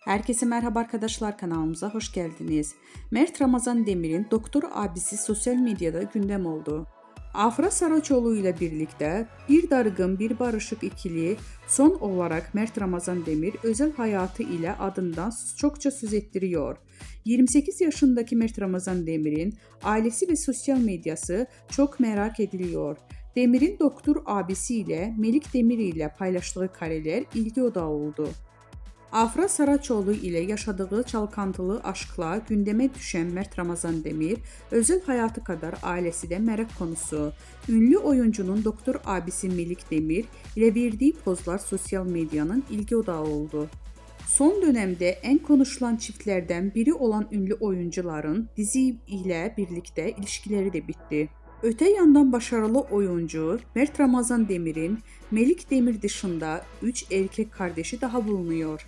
Herkese merhaba arkadaşlar, kanalımıza hoş geldiniz. Mert Ramazan Demir'in doktor abisi sosyal medyada gündem oldu. Afra Saraçoğlu ile birlikte bir dargın bir barışık ikili son olarak Mert Ramazan Demir özel hayatı ile adından çokça söz ettiriyor. 28 yaşındaki Mert Ramazan Demir'in ailesi ve sosyal medyası çok merak ediliyor. Demir'in doktor abisi ile Melik Demir ile paylaştığı kareler ilgi odağı oldu. Afra Saraçoğlu ile yaşadığı çalkantılı aşkla gündeme düşen Mert Ramazan Demir, özel hayatı kadar ailesi de merak konusu. Ünlü oyuncunun doktor abisi Melik Demir ile verdiği pozlar sosyal medyanın ilgi odağı oldu. Son dönemde en konuşulan çiftlerden biri olan ünlü oyuncuların dizi ile birlikte ilişkileri de bitti. Öte yandan başarılı oyuncu Mert Ramazan Demir'in Melik Demir dışında 3 erkek kardeşi daha bulunuyor.